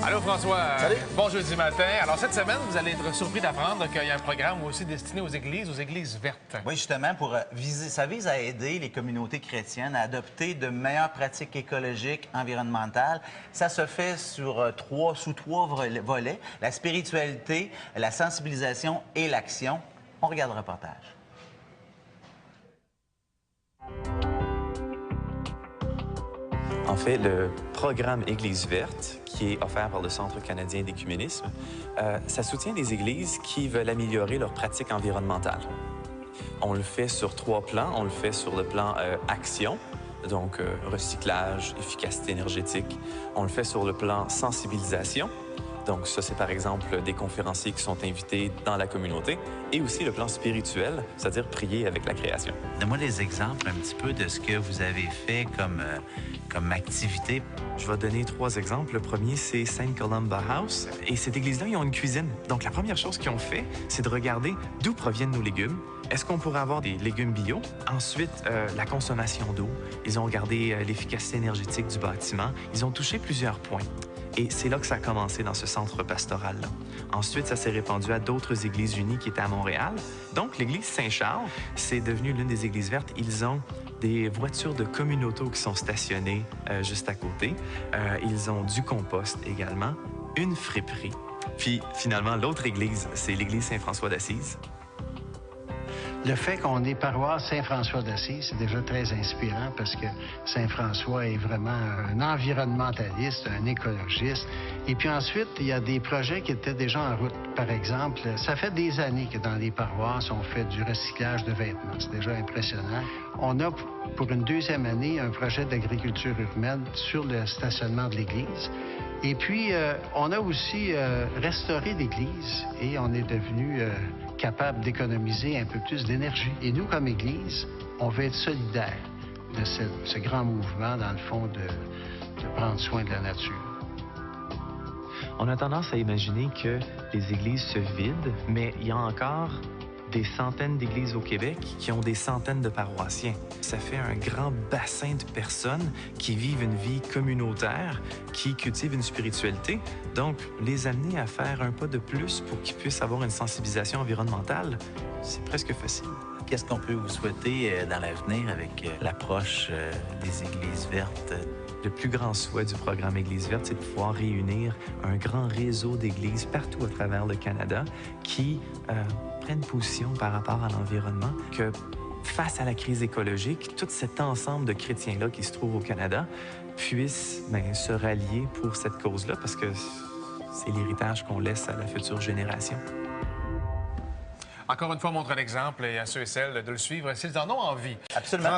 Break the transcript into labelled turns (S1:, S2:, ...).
S1: Allô François.
S2: Salut.
S1: Bon jeudi matin. Alors cette semaine, vous allez être surpris d'apprendre qu'il y a un programme aussi destiné aux églises vertes.
S2: Oui, justement, ça vise à aider les communautés chrétiennes à adopter de meilleures pratiques écologiques, environnementales. Ça se fait sous trois volets, la spiritualité, la sensibilisation et l'action. On regarde le reportage.
S3: En fait, le programme Église verte, qui est offert par le Centre canadien d'écuménisme, ça soutient des églises qui veulent améliorer leurs pratiques environnementales. On le fait sur 3 plans. On le fait sur le plan action, donc recyclage, efficacité énergétique. On le fait sur le plan sensibilisation. Donc ça, c'est par exemple des conférenciers qui sont invités dans la communauté. Et aussi le plan spirituel, c'est-à-dire prier avec la création.
S2: Donne-moi des exemples un petit peu de ce que vous avez fait comme activité.
S3: Je vais donner 3 exemples. Le premier, c'est Saint Columba House. Et cette église-là, ils ont une cuisine. Donc la première chose qu'ils ont fait, c'est de regarder d'où proviennent nos légumes. Est-ce qu'on pourrait avoir des légumes bio? Ensuite, la consommation d'eau. Ils ont regardé l'efficacité énergétique du bâtiment. Ils ont touché plusieurs points. Et c'est là que ça a commencé dans ce centre pastoral-là. Ensuite, ça s'est répandu à d'autres églises unies qui étaient à Montréal. Donc, l'église Saint-Charles, c'est devenu l'une des églises vertes. Ils ont des voitures de communauto qui sont stationnées juste à côté. Ils ont du compost également, une friperie. Puis, finalement, l'autre église, c'est l'église Saint-François d'Assise.
S4: Le fait qu'on ait paroisse Saint-François d'Assise, c'est déjà très inspirant parce que Saint-François est vraiment un environnementaliste, un écologiste. Et puis ensuite, il y a des projets qui étaient déjà en route. Par exemple, ça fait des années que dans les paroisses, on fait du recyclage de vêtements. C'est déjà impressionnant. On a, pour une 2e année, un projet d'agriculture urbaine sur le stationnement de l'église. Et puis, on a aussi restauré l'église et on est devenu capable d'économiser un peu plus d'énergie. Et nous, comme Église, on veut être solidaires de ce grand mouvement, dans le fond, de prendre soin de la nature.
S3: On a tendance à imaginer que les églises se vident, mais il y a encore des centaines d'églises au Québec qui ont des centaines de paroissiens. Ça fait un grand bassin de personnes qui vivent une vie communautaire, qui cultivent une spiritualité. Donc, les amener à faire un pas de plus pour qu'ils puissent avoir une sensibilisation environnementale, c'est presque facile.
S2: Qu'est-ce qu'on peut vous souhaiter dans l'avenir avec l'approche des églises vertes?
S3: Le plus grand souhait du programme Église verte, c'est de pouvoir réunir un grand réseau d'églises partout à travers le Canada qui prennent position par rapport à l'environnement, que face à la crise écologique, tout cet ensemble de chrétiens-là qui se trouvent au Canada puissent se rallier pour cette cause-là, parce que c'est l'héritage qu'on laisse à la future génération.
S1: Encore une fois, montre l'exemple et à ceux et celles de le suivre s'ils en ont envie.
S2: Absolument.